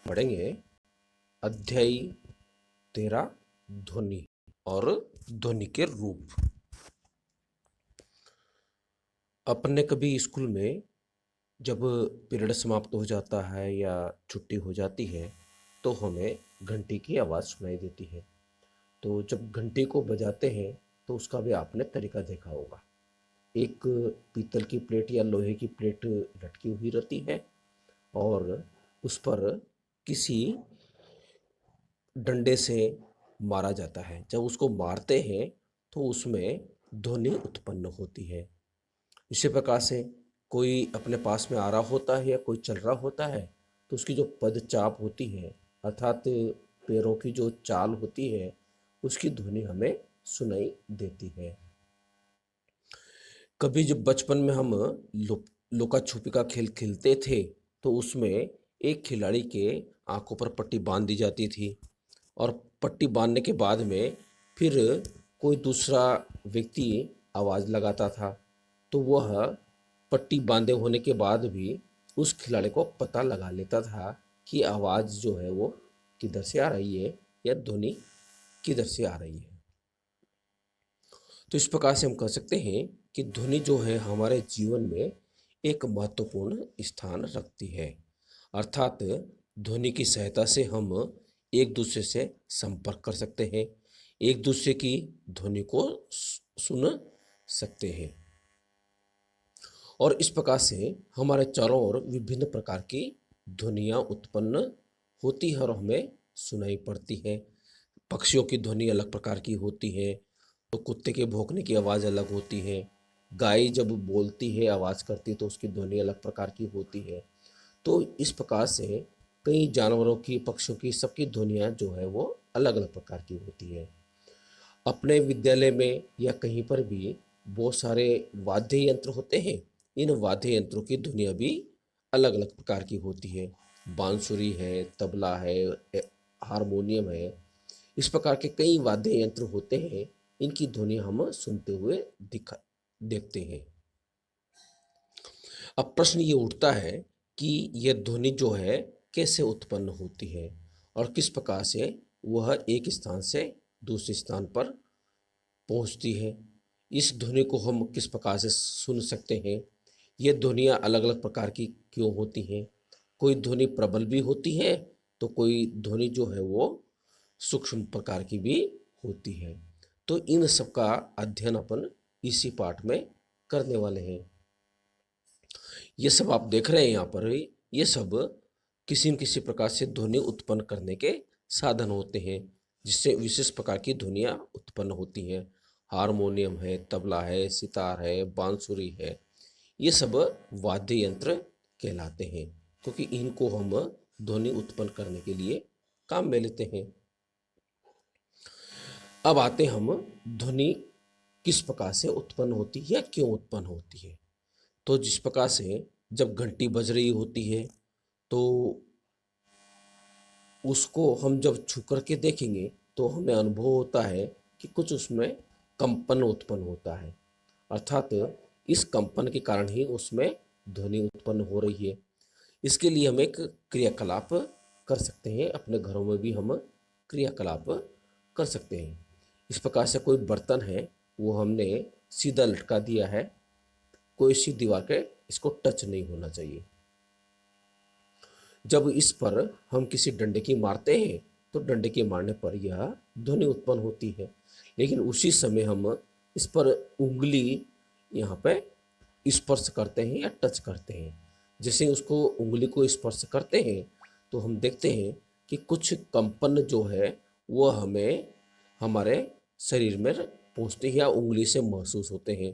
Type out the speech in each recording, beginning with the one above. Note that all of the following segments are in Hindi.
पढ़ेंगे अध्याय 13 ध्वनि और ध्वनि के रूप। अपने कभी स्कूल में जब पीरियड समाप्त हो जाता है या छुट्टी हो जाती है तो हमें घंटी की आवाज़ सुनाई देती है। तो जब घंटी को बजाते हैं तो उसका भी आपने तरीका देखा होगा। एक पीतल की प्लेट या लोहे की प्लेट लटकी हुई रहती है और उस पर किसी डंडे से मारा जाता है। जब उसको मारते हैं तो उसमें ध्वनि उत्पन्न होती है। इसी प्रकार से कोई अपने पास में आ रहा होता है या कोई चल रहा होता है तो उसकी जो पदचाप होती है अर्थात पैरों की जो चाल होती है उसकी ध्वनि हमें सुनाई देती है। कभी जब बचपन में हम लुका छुपी का खेल खेलते थे तो उसमें एक खिलाड़ी के आंखों पर पट्टी बांध दी जाती थी और पट्टी बांधने के बाद में फिर कोई दूसरा व्यक्ति आवाज़ लगाता था तो वह पट्टी बांधे होने के बाद भी उस खिलाड़ी को पता लगा लेता था कि आवाज़ जो है वो किधर से आ रही है या ध्वनि किधर से आ रही है। तो इस प्रकार से हम कह सकते हैं कि ध्वनि जो है हमारे जीवन में एक महत्वपूर्ण स्थान रखती है। अर्थात ध्वनि की सहायता से हम एक दूसरे से संपर्क कर सकते हैं, एक दूसरे की ध्वनि को सुन सकते हैं और इस प्रकार से हमारे चारों ओर विभिन्न प्रकार की ध्वनियाँ उत्पन्न होती है और हमें सुनाई पड़ती है। पक्षियों की ध्वनि अलग प्रकार की होती है, तो कुत्ते के भौंकने की आवाज़ अलग होती है, गाय जब बोलती है आवाज़ करती है तो उसकी ध्वनि अलग प्रकार की होती है। तो इस प्रकार से कई जानवरों की, पक्षियों की, सबकी ध्वनियाँ जो है वो अलग अलग प्रकार की होती है। अपने विद्यालय में या कहीं पर भी बहुत सारे वाद्य यंत्र होते हैं। इन वाद्य यंत्रों की ध्वनियाँ भी अलग अलग प्रकार की होती है। बांसुरी है, तबला है, हारमोनियम है, इस प्रकार के कई वाद्य यंत्र होते हैं। इनकी ध्वनि हम सुनते हुए देखते हैं। अब प्रश्न ये उठता है कि यह ध्वनि जो है कैसे उत्पन्न होती है और किस प्रकार से वह एक स्थान से दूसरे स्थान पर पहुंचती है। इस ध्वनि को हम किस प्रकार से सुन सकते हैं। ये ध्वनियाँ अलग अलग प्रकार की क्यों होती हैं। कोई ध्वनि प्रबल भी होती है तो कोई ध्वनि जो है वो सूक्ष्म प्रकार की भी होती है। तो इन सब का अध्ययन अपन इसी पाठ में करने वाले हैं। ये सब आप देख रहे हैं यहाँ पर, ये सब किसी न किसी प्रकार से ध्वनि उत्पन्न करने के साधन होते हैं जिससे विशेष प्रकार की ध्वनियाँ उत्पन्न होती हैं। हारमोनियम है, तबला है, सितार है, बांसुरी है, ये सब वाद्य यंत्र कहलाते हैं क्योंकि इनको हम ध्वनि उत्पन्न करने के लिए काम में लेते हैं। अब आते हम ध्वनि किस प्रकार से उत्पन्न होती है या क्यों उत्पन्न होती है। तो जिस प्रकार से जब घंटी बज रही होती है तो उसको हम जब छू करके देखेंगे तो हमें अनुभव होता है कि कुछ उसमें कंपन उत्पन्न होता है। अर्थात इस कंपन के कारण ही उसमें ध्वनि उत्पन्न हो रही है। इसके लिए हम एक क्रियाकलाप कर सकते हैं। अपने घरों में भी हम क्रियाकलाप कर सकते हैं। इस प्रकार से कोई बर्तन है वो हमने सीधा लटका दिया है, कोई सी दीवार के इसको टच नहीं होना चाहिए। जब इस पर हम किसी डंडे की मारते हैं तो डंडे के मारने पर यह ध्वनि उत्पन्न होती है, लेकिन उसी समय हम इस पर उंगली यहाँ पे स्पर्श करते हैं या टच करते हैं। जैसे उसको उंगली को स्पर्श करते हैं तो हम देखते हैं कि कुछ कंपन जो है वह हमें हमारे शरीर में पहुँचते हैं या उंगली से महसूस होते हैं।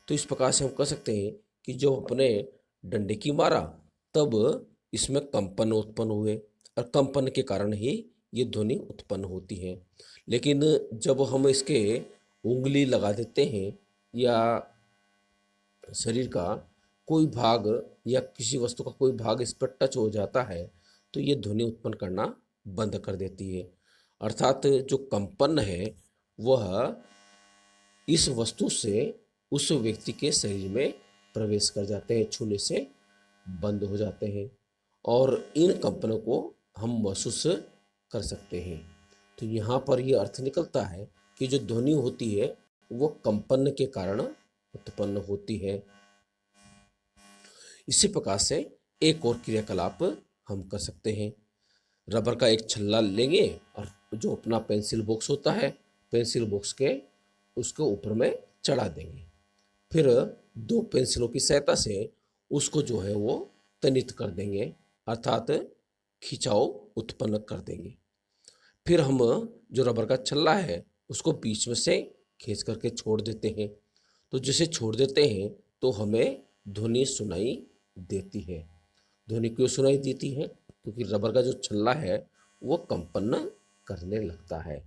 तो इस प्रकार से हम कह सकते हैं कि जो अपने डंडे की मारा तब इसमें कंपन उत्पन्न हुए और कंपन के कारण ही ये ध्वनि उत्पन्न होती है। लेकिन जब हम इसके उंगली लगा देते हैं या शरीर का कोई भाग या किसी वस्तु का कोई भाग इस पर टच हो जाता है तो ये ध्वनि उत्पन्न करना बंद कर देती है। अर्थात जो कंपन है वह इस वस्तु से उस व्यक्ति के शरीर में प्रवेश कर जाते हैं, छूने से बंद हो जाते हैं और इन कंपनों को हम महसूस कर सकते हैं। तो यहाँ पर ये अर्थ निकलता है कि जो ध्वनि होती है वो कंपन के कारण उत्पन्न होती है। इसी प्रकार से एक और क्रियाकलाप हम कर सकते हैं। रबर का एक छल्ला लेंगे और जो अपना पेंसिल बॉक्स होता है, पेंसिल बॉक्स के उसके ऊपर में चढ़ा देंगे। फिर दो पेंसिलों की सहायता से उसको जो है वो तनित कर देंगे, अर्थात खिंचाव उत्पन्न कर देंगे। फिर हम जो रबर का छल्ला है उसको बीच में से खींच करके छोड़ देते हैं। तो जैसे छोड़ देते हैं तो हमें ध्वनि सुनाई देती है। ध्वनि क्यों सुनाई देती है? क्योंकि रबर का जो छल्ला है वो कंपन करने लगता है।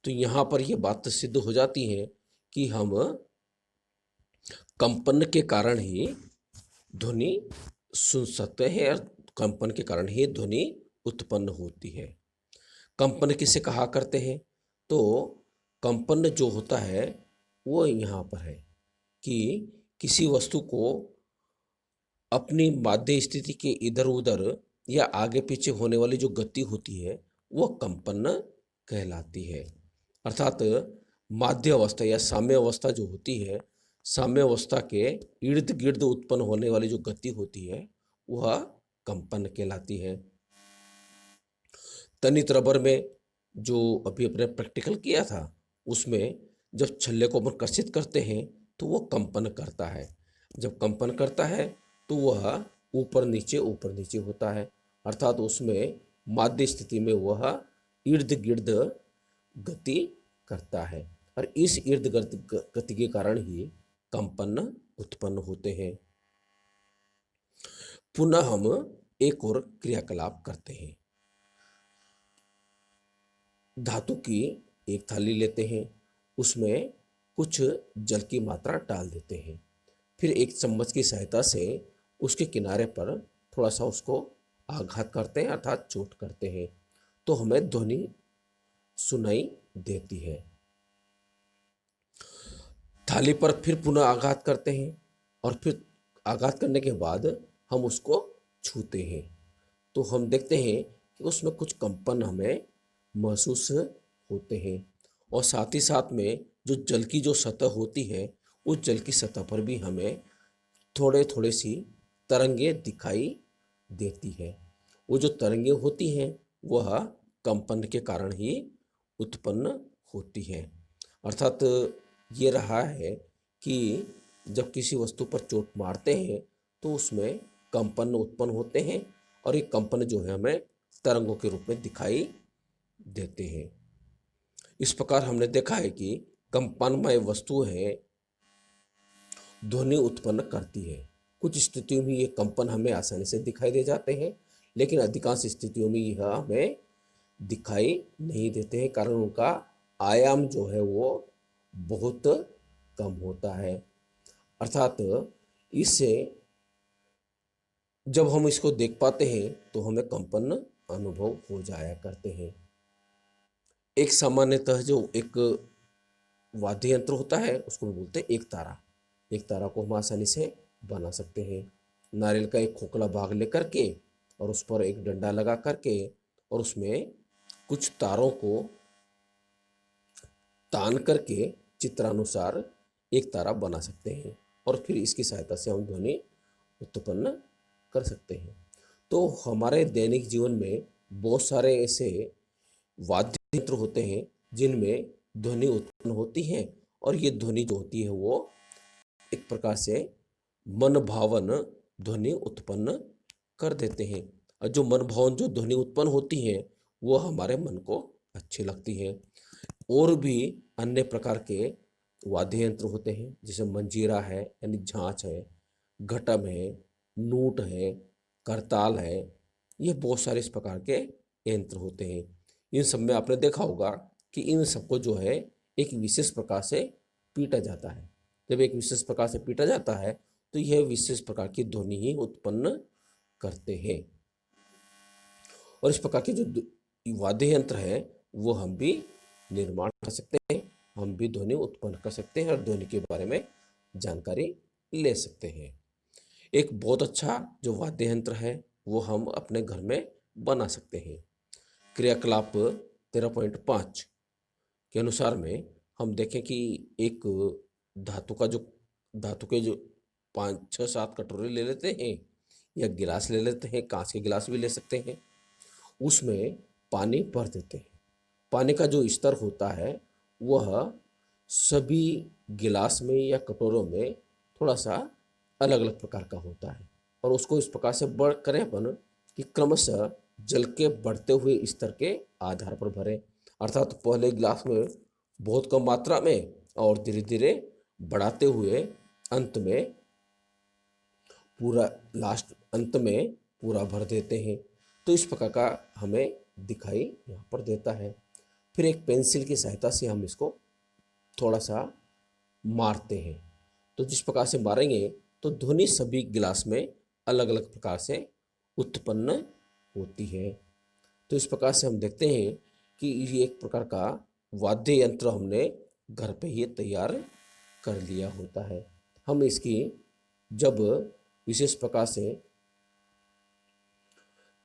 तो यहाँ पर यह बात सिद्ध हो जाती है कि हम कंपन के कारण ही ध्वनि सुन सकते हैं और कंपन के कारण ही ध्वनि उत्पन्न होती है। कंपन किसे कहा करते हैं? तो कंपन जो होता है वो यहाँ पर है कि किसी वस्तु को अपनी माध्य स्थिति के इधर उधर या आगे पीछे होने वाली जो गति होती है वो कंपन कहलाती है। अर्थात माध्य अवस्था या साम्य अवस्था जो होती है, साम्य अवस्था के इर्द गिर्द उत्पन्न होने वाली जो गति होती है वह कंपन कहलाती है। तनित रबर में जो अभी अपने प्रैक्टिकल किया था उसमें जब छल्ले को अपन कर्षित करते हैं तो वो कंपन करता है। जब कंपन करता है तो वह ऊपर नीचे होता है, अर्थात उसमें माध्य स्थिति में वह इर्द गिर्द गति करता है और इस इर्द गिर्द गति के कारण ही कंपन उत्पन्न होते हैं। पुनः हम एक और क्रियाकलाप करते हैं। धातु की एक थाली लेते हैं, उसमें कुछ जल की मात्रा डाल देते हैं, फिर एक चम्मच की सहायता से उसके किनारे पर थोड़ा सा उसको आघात करते हैं, अर्थात चोट करते हैं, तो हमें ध्वनि सुनाई देती है। थाली पर फिर पुनः आघात करते हैं और फिर आघात करने के बाद हम उसको छूते हैं तो हम देखते हैं कि उसमें कुछ कंपन हमें महसूस होते हैं और साथ ही साथ में जो जल की जो सतह होती है उस जल की सतह पर भी हमें थोड़े थोड़े सी तरंगे दिखाई देती है। वो जो तरंगे होती हैं वह कंपन के कारण ही उत्पन्न होती है। अर्थात ये रहा है कि जब किसी वस्तु पर चोट मारते हैं तो उसमें कंपन उत्पन्न होते हैं और ये कंपन जो है हमें तरंगों के रूप में दिखाई देते हैं। इस प्रकार हमने देखा है कि कंपनमय वस्तुएं ध्वनि उत्पन्न करती है। कुछ स्थितियों में ये कंपन हमें आसानी से दिखाई दे जाते हैं, लेकिन अधिकांश स्थितियों में यह हमें दिखाई नहीं देते हैं, कारण उनका आयाम जो है वो बहुत कम होता है। अर्थात इससे जब हम इसको देख पाते हैं तो हमें कंपन अनुभव हो जाया करते हैं। एक सामान्यतः जो एक वाद्य यंत्र होता है उसको बोलते हैं एक तारा। एक तारा को हम आसानी से बना सकते हैं। नारियल का एक खोखला भाग लेकर के और उस पर एक डंडा लगा करके और उसमें कुछ तारों को तान करके चित्रानुसार एक तारा बना सकते हैं और फिर इसकी सहायता से हम ध्वनि उत्पन्न कर सकते हैं। तो हमारे दैनिक जीवन में बहुत सारे ऐसे वाद्य यंत्र होते हैं जिनमें ध्वनि उत्पन्न होती है और ये ध्वनि जो होती है वो एक प्रकार से मन भावन ध्वनि उत्पन्न कर देते हैं और जो मन भावन जो ध्वनि उत्पन्न होती है वो हमारे मन को अच्छी लगती है। और भी अन्य प्रकार के वाद्य यंत्र होते हैं जैसे मंजीरा है यानी झांझ है, घटम है, नूट है, करताल है, ये बहुत सारे इस प्रकार के यंत्र होते हैं। इन सब में आपने देखा होगा कि इन सबको जो है एक विशेष प्रकार से पीटा जाता है। जब एक विशेष प्रकार से पीटा जाता है तो यह विशेष प्रकार की ध्वनि ही उत्पन्न करते हैं और इस प्रकार के जो वाद्य यंत्र है वो हम भी निर्माण कर सकते हैं, हम भी ध्वनि उत्पन्न कर सकते हैं और ध्वनि के बारे में जानकारी ले सकते हैं। एक बहुत अच्छा जो वाद्य यंत्र है वो हम अपने घर में बना सकते हैं। क्रियाकलाप 13.5 के अनुसार में हम देखें कि एक धातु के जो 5 6 7 कटोरे ले लेते हैं या गिलास ले लेते हैं, कांच के गिलास भी ले सकते हैं। उसमें पानी भर देते हैं। पानी का जो स्तर होता है वह सभी गिलास में या कटोरों में थोड़ा सा अलग अलग प्रकार का होता है, और उसको इस प्रकार से बढ़ करें अपन कि क्रमशः जल के बढ़ते हुए स्तर के आधार पर भरें। अर्थात पहले गिलास में बहुत कम मात्रा में और धीरे धीरे बढ़ाते हुए अंत में अंत में पूरा भर देते हैं। तो इस प्रकार का हमें दिखाई यहाँ पर देता है। फिर एक पेंसिल की सहायता से हम इसको थोड़ा सा मारते हैं। तो जिस प्रकार से मारेंगे तो ध्वनि सभी गिलास में अलग अलग प्रकार से उत्पन्न होती है। तो इस प्रकार से हम देखते हैं कि ये एक प्रकार का वाद्य यंत्र हमने घर पे ही तैयार कर लिया होता है। हम इसकी जब विशेष प्रकार से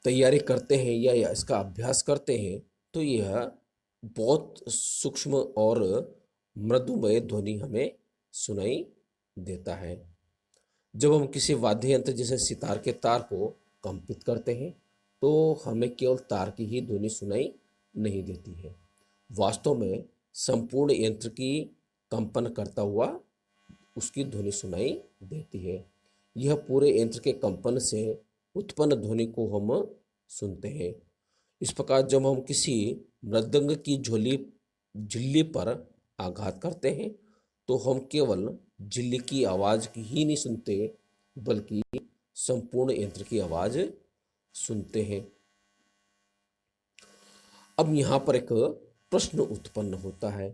तैयारी करते हैं या इसका अभ्यास करते हैं तो यह बहुत सूक्ष्म और मृदुमय ध्वनि हमें सुनाई देता है। जब हम किसी वाद्य यंत्र जैसे सितार के तार को कंपित करते हैं तो हमें केवल तार की ही ध्वनि सुनाई नहीं देती है, वास्तव में संपूर्ण यंत्र की कंपन करता हुआ उसकी ध्वनि सुनाई देती है। यह पूरे यंत्र के कंपन से उत्पन्न ध्वनि को हम सुनते हैं। इस प्रकार जब हम किसी मृदंग की झिल्ली पर आघात करते हैं तो हम केवल झिल्ली की आवाज की ही नहीं सुनते बल्कि संपूर्ण यंत्र की आवाज सुनते हैं। अब यहाँ पर एक प्रश्न उत्पन्न होता है।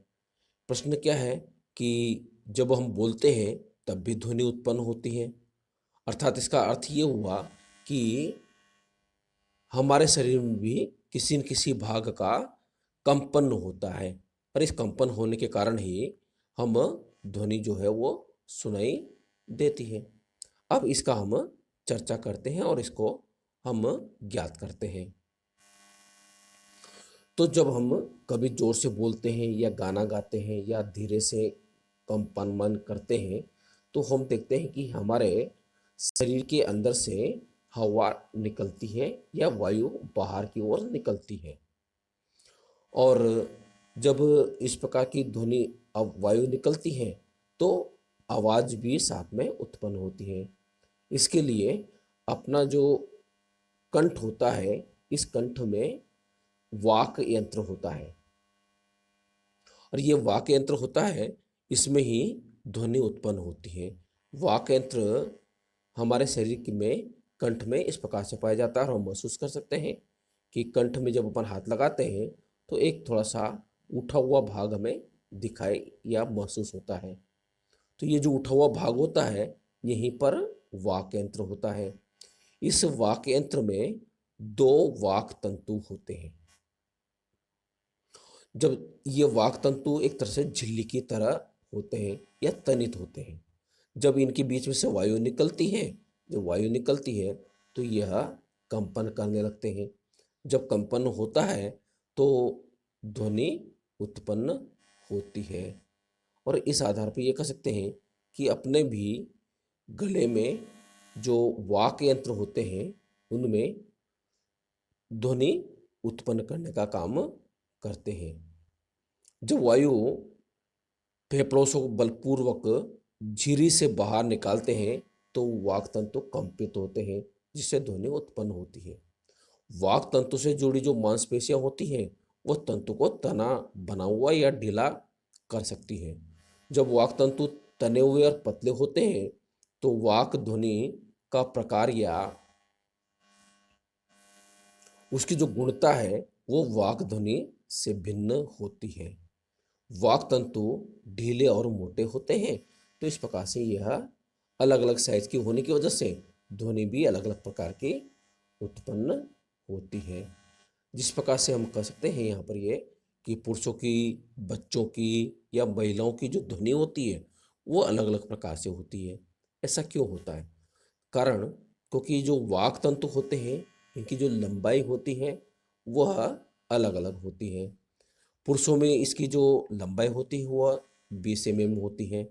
प्रश्न क्या है कि जब हम बोलते हैं तब भी ध्वनि उत्पन्न होती है, अर्थात इसका अर्थ ये हुआ कि हमारे शरीर में भी किसी न किसी भाग का कंपन होता है, और इस कंपन होने के कारण ही हम ध्वनि जो है वो सुनाई देती है। अब इसका हम चर्चा करते हैं और इसको हम ज्ञात करते हैं। तो जब हम कभी जोर से बोलते हैं या गाना गाते हैं या धीरे से कंपन करते हैं तो हम देखते हैं कि हमारे शरीर के अंदर से हवा निकलती है या वायु बाहर की ओर निकलती है, और जब इस प्रकार की ध्वनि अब वायु निकलती है तो आवाज भी साथ में उत्पन्न होती है। इसके लिए अपना जो कंठ होता है, इस कंठ में वाक यंत्र होता है, और ये वाक यंत्र होता है, इसमें ही ध्वनि उत्पन्न होती है। वाक यंत्र हमारे शरीर में कंठ में इस प्रकार से पाया जाता है, और हम महसूस कर सकते हैं कि कंठ में जब अपन हाथ लगाते हैं तो एक थोड़ा सा उठा हुआ भाग हमें दिखाई या महसूस होता है। तो ये जो उठा हुआ भाग होता है यहीं पर वाक यंत्र होता है। इस वाक यंत्र में 2 वाक तंतु होते हैं। जब ये वाक तंतु एक तरह से झिल्ली की तरह होते हैं या तनित होते हैं, जब इनके बीच में से वायु निकलती है, जब वायु निकलती है तो यह कंपन करने लगते हैं। जब कंपन होता है तो ध्वनि उत्पन्न होती है, और इस आधार पर ये कह सकते हैं कि अपने भी गले में जो वाक यंत्र होते हैं उनमें ध्वनि उत्पन्न करने का काम करते हैं। जब वायु फेफड़ों से बलपूर्वक झिरी से बाहर निकालते हैं तो वाक तंतु कंपित होते हैं जिससे ध्वनि उत्पन्न होती है। वाक तंतु से जुड़ी जो मांसपेशियां होती हैं वो तंतु को तना बना हुआ या ढीला कर सकती है। जब वाक तंतु तने हुए और पतले होते हैं तो वाक ध्वनि का प्रकार या उसकी जो गुणता है वो वाक ध्वनि से भिन्न होती है। वाक तंतु ढीले और मोटे होते हैं, तो इस प्रकार से यह अलग अलग साइज की होने की वजह से ध्वनि भी अलग अलग प्रकार की उत्पन्न होती है। जिस प्रकार से हम कह सकते हैं यहाँ पर ये कि पुरुषों की, बच्चों की या महिलाओं की जो ध्वनि होती है वो अलग अलग प्रकार से होती है। ऐसा क्यों होता है? कारण क्योंकि जो वाक तंतु होते हैं इनकी जो लंबाई होती है वह अलग अलग होती है। पुरुषों में इसकी जो लंबाई होती है वह 20 mm होती है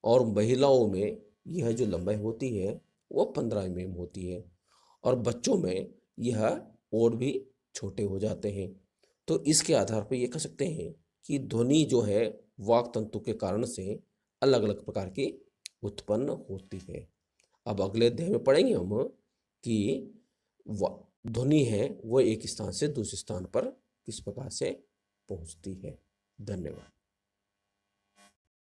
और महिलाओं में यह जो लंबाई होती है वह 15 mm होती है और बच्चों में यह और भी छोटे हो जाते हैं। तो इसके आधार पर ये कह सकते हैं कि ध्वनि जो है वाक तंतु के कारण से अलग अलग प्रकार की उत्पन्न होती है। अब अगले अध्याय में पढ़ेंगे हम कि ध्वनि है वो एक स्थान से दूसरे स्थान पर किस प्रकार से पहुंचती है। धन्यवाद।